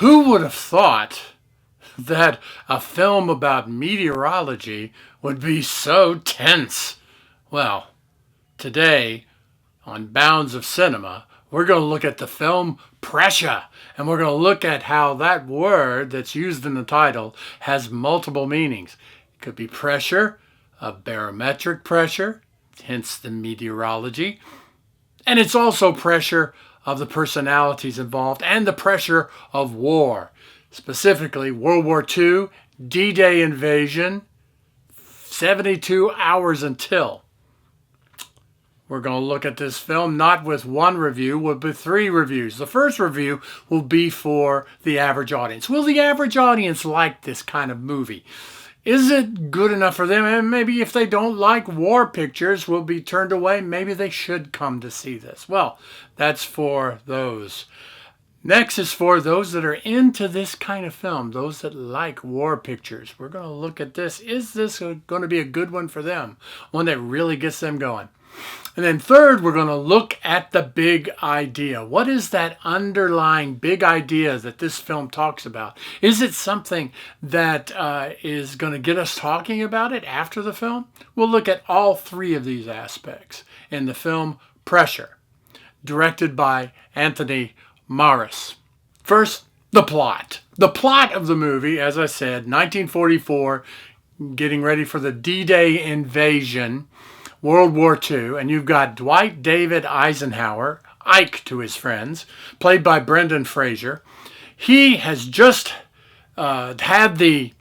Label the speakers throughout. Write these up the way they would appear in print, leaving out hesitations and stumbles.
Speaker 1: Who would have thought that a film about meteorology would be so tense? Well, today on Bounds of Cinema, we're going to look at the film Pressure, and we're going to look at how that word that's used in the title has multiple meanings. It could be pressure, of barometric pressure, hence the meteorology, and it's also pressure of the personalities involved and the pressure of war, specifically World War II, D-Day invasion, 72 hours until. We're going to look at this film not with one review, but with 3 reviews. The first review will be for the average audience. Will the average audience like this kind of movie? Is it good enough for them? And maybe if they don't like war pictures, will be turned away. Maybe they should come to see this. Well, that's for those. Next is for those that are into this kind of film, those that like war pictures. We're going to look at this. Is this going to be a good one for them? One that really gets them going. And then third, we're going to look at the big idea. What is that underlying big idea that this film talks about? Is it something that is going to get us talking about it after the film? We'll look at all 3 of these aspects in the film Pressure, directed by Anthony Maras. First, the plot. The plot of the movie, as I said, 1944, getting ready for the D-Day invasion, World War II, and you've got Dwight David Eisenhower, Ike to his friends, played by Brendan Fraser. He has just had the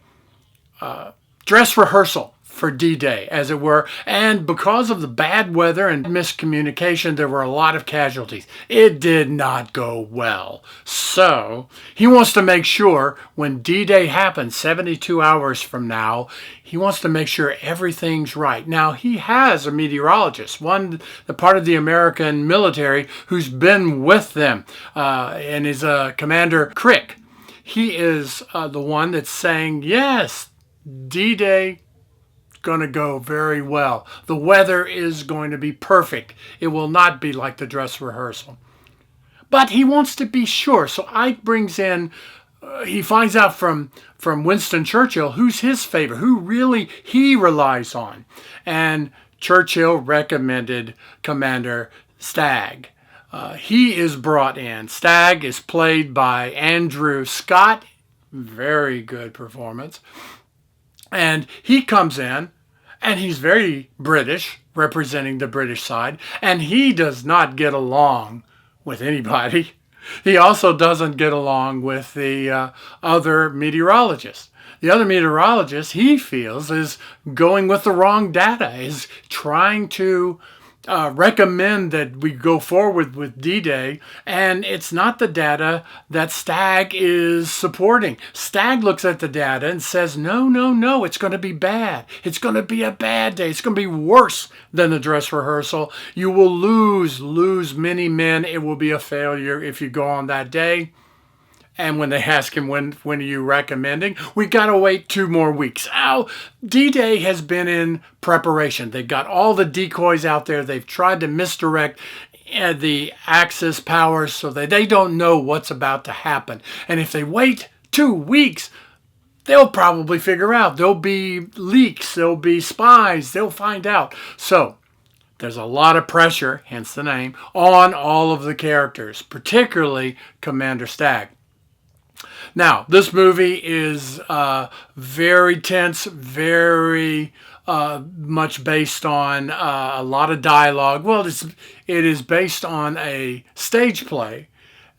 Speaker 1: dress rehearsal for D-Day, as it were, and because of the bad weather and miscommunication, there were a lot of casualties. It did not go well. So he wants to make sure when D-Day happens 72 hours from now, he wants to make sure everything's right. Now, he has a meteorologist, the part of the American military who's been with them, and is Commander Crick. He is the one that's saying, yes, D-Day going to go very well. The weather is going to be perfect. It will not be like the dress rehearsal. But he wants to be sure. So Ike brings in, he finds out from Winston Churchill who's his favorite, who really he relies on. And Churchill recommended Commander Stagg. He is brought in. Stagg is played by Andrew Scott. Very good performance. And he comes in, and he's very British, representing the British side, and he does not get along with anybody. He also doesn't get along with the other meteorologist. The other meteorologist, he feels, is going with the wrong data, is trying to recommend that we go forward with D-Day, and it's not the data that Stagg is supporting. Stagg looks at the data and says, no, it's going to be bad. It's going to be a bad day. It's going to be worse than the dress rehearsal. You will lose many men. It will be a failure if you go on that day. And when they ask him, when are you recommending? We got to wait 2 more weeks. D-Day has been in preparation. They've got all the decoys out there. They've tried to misdirect the Axis powers so that they don't know what's about to happen. And if they wait 2 weeks, they'll probably figure out. There'll be leaks. There'll be spies. They'll find out. So there's a lot of pressure, hence the name, on all of the characters, particularly Commander Stagg. Now, this movie is very tense, very much based on a lot of dialogue. Well, it is based on a stage play,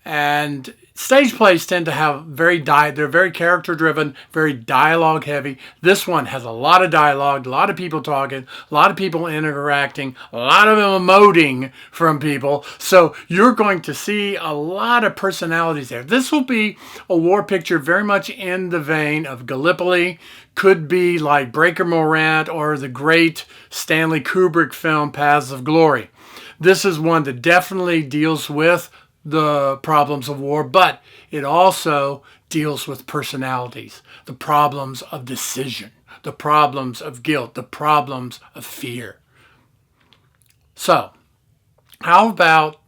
Speaker 1: and stage plays tend to have they're very character driven, very dialogue heavy. This one has a lot of dialogue, a lot of people talking, a lot of people interacting, a lot of emoting from people. So you're going to see a lot of personalities there. This will be a war picture very much in the vein of Gallipoli, could be like Breaker Morant or the great Stanley Kubrick film Paths of Glory. This is one that definitely deals with the problems of war, but it also deals with personalities, the problems of decision, the problems of guilt, the problems of fear. So, how about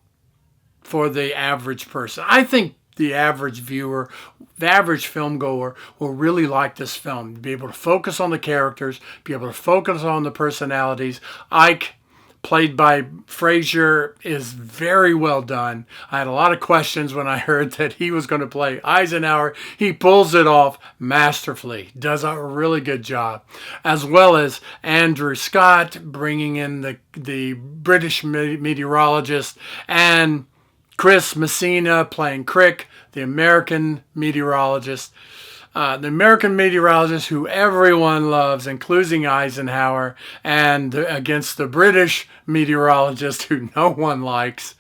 Speaker 1: for the average person? I think the average viewer, the average film goer will really like this film. Be able to focus on the characters, be able to focus on the personalities. Ike, played by Frazier, is very well done. I had a lot of questions when I heard that he was going to play Eisenhower. He pulls it off masterfully, does a really good job. As well as Andrew Scott bringing in the British meteorologist, and Chris Messina playing Crick, the American meteorologist. The American meteorologist who everyone loves, including Eisenhower, and against the British meteorologist who no one likes.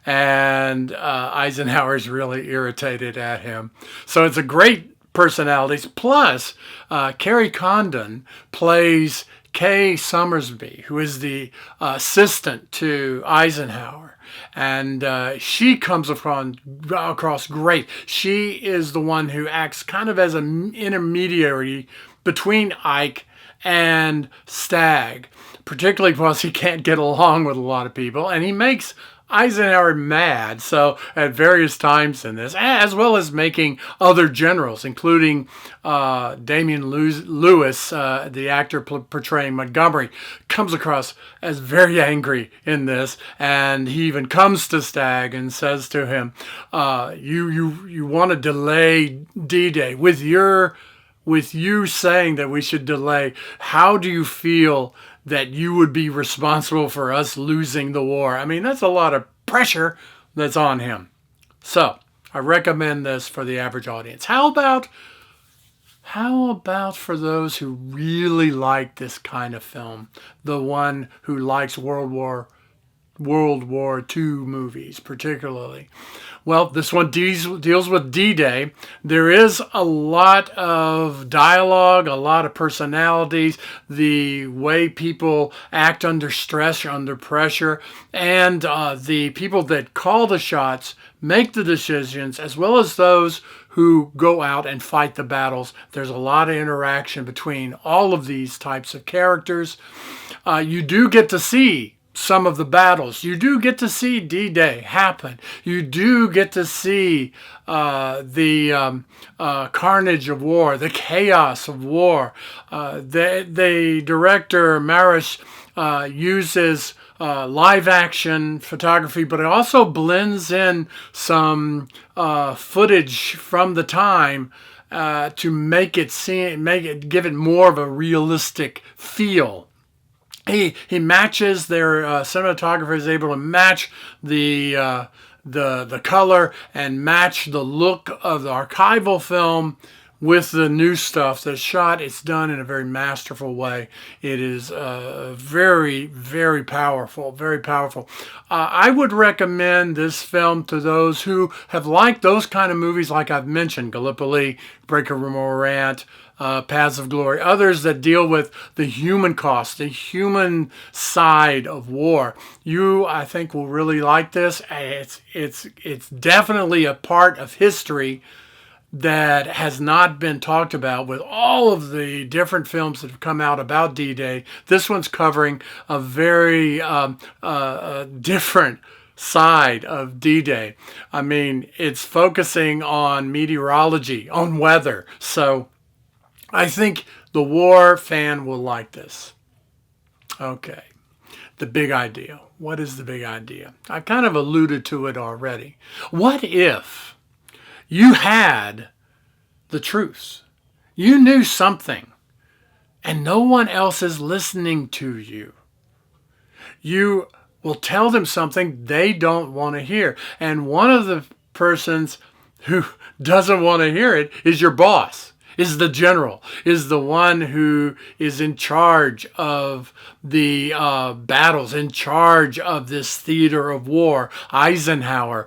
Speaker 1: And Eisenhower's really irritated at him. So it's a great personalities. Plus, Carrie Condon plays Kay Summersby, who is the assistant to Eisenhower. And she comes across great. She is the one who acts kind of as an intermediary between Ike and Stagg, particularly because he can't get along with a lot of people, and he makes Eisenhower mad, so at various times in this, as well as making other generals, including Damian Lewis, the actor portraying Montgomery, comes across as very angry in this, and he even comes to Stagg and says to him, "You want to delay D-Day with you saying that we should delay. How do you feel that you would be responsible for us losing the war?" I mean, that's a lot of pressure that's on him. So I recommend this for the average audience. How about for those who really like this kind of film, the one who likes World War II movies particularly? Well, this one deals with D-Day. There is a lot of dialogue, a lot of personalities, the way people act under stress, under pressure, and the people that call the shots, make the decisions, as well as those who go out and fight the battles. There's a lot of interaction between all of these types of characters. You do get to see some of the battles. You do get to see D-Day happen. You do get to see the carnage of war, the chaos of war. The director, Maris, uses live action photography, but it also blends in some footage from the time to give it more of a realistic feel. He matches their cinematographer is able to match the color and match the look of the archival film with the new stuff that's shot. It's done in a very masterful way. It is very, very powerful, very powerful. I would recommend this film to those who have liked those kind of movies like I've mentioned, Gallipoli, Breaker Morant, Paths of Glory, others that deal with the human cost, the human side of war. You, I think, will really like this. It's definitely a part of history that has not been talked about with all of the different films that have come out about D-Day. This one's covering a very different side of D-Day. I mean, it's focusing on meteorology, on weather. So I think the war fan will like this. Okay, the big idea. What is the big idea? I kind of alluded to it already. What if you had the truth? You knew something, and no one else is listening to you. You will tell them something they don't want to hear. And one of the persons who doesn't want to hear it is your boss. Is the general, is the one who is in charge of the battles, in charge of this theater of war, Eisenhower.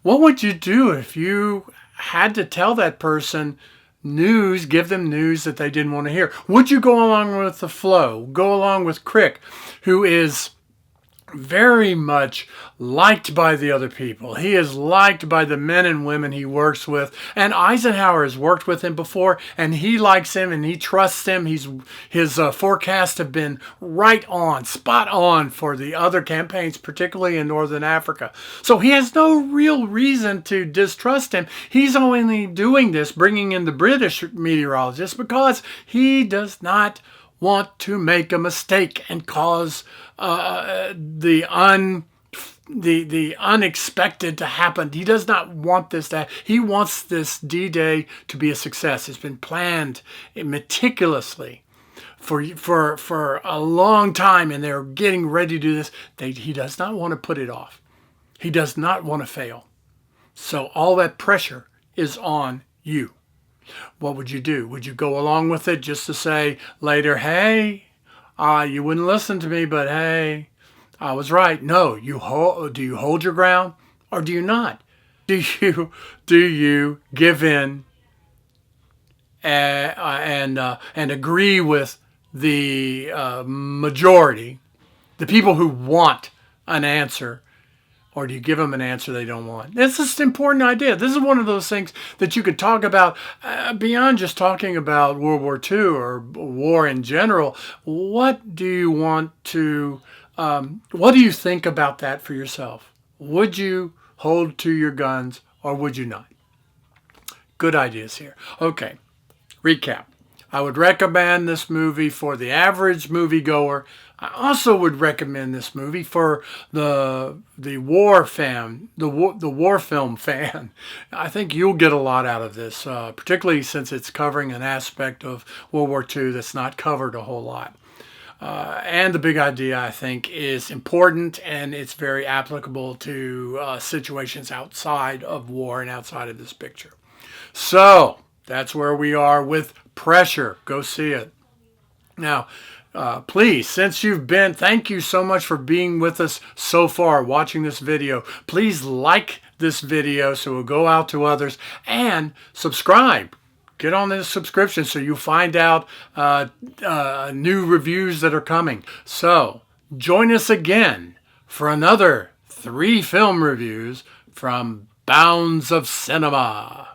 Speaker 1: What would you do if you had to tell that person news, give them news that they didn't want to hear? Would you go along with the flow, go along with Crick, who is very much liked by the other people. He is liked by the men and women he works with. And Eisenhower has worked with him before, and he likes him and he trusts him. His forecasts have been right on, spot on for the other campaigns, particularly in Northern Africa. So he has no real reason to distrust him. He's only doing this, bringing in the British meteorologist, because he does not want to make a mistake and cause the unexpected to happen. He does not want this to happen. He wants this D-Day to be a success. It's been planned meticulously for a long time, and they're getting ready to do this. He does not want to put it off. He does not want to fail. So all that pressure is on you. What would you do? Would you go along with it just to say later, hey, you wouldn't listen to me, but hey, I was right? No, do you hold your ground or do you not? Do you give in and agree with the majority, the people who want an answer, or do you give them an answer they don't want? This is an important idea. This is one of those things that you could talk about beyond just talking about World War II or war in general. What do you want to, what do you think about that for yourself? Would you hold to your guns or would you not? Good ideas here. Okay, recap. I would recommend this movie for the average moviegoer. I also would recommend this movie for the war fan, the war film fan. I think you'll get a lot out of this, particularly since it's covering an aspect of World War II that's not covered a whole lot. And the big idea, I think, is important, and it's very applicable to situations outside of war and outside of this picture. So that's where we are with Pressure. Go see it. Now, please, since you've been, thank you so much for being with us so far, watching this video. Please like this video so it will go out to others, and subscribe. Get on this subscription so you find out new reviews that are coming. So join us again for another 3 film reviews from Bounds of Cinema.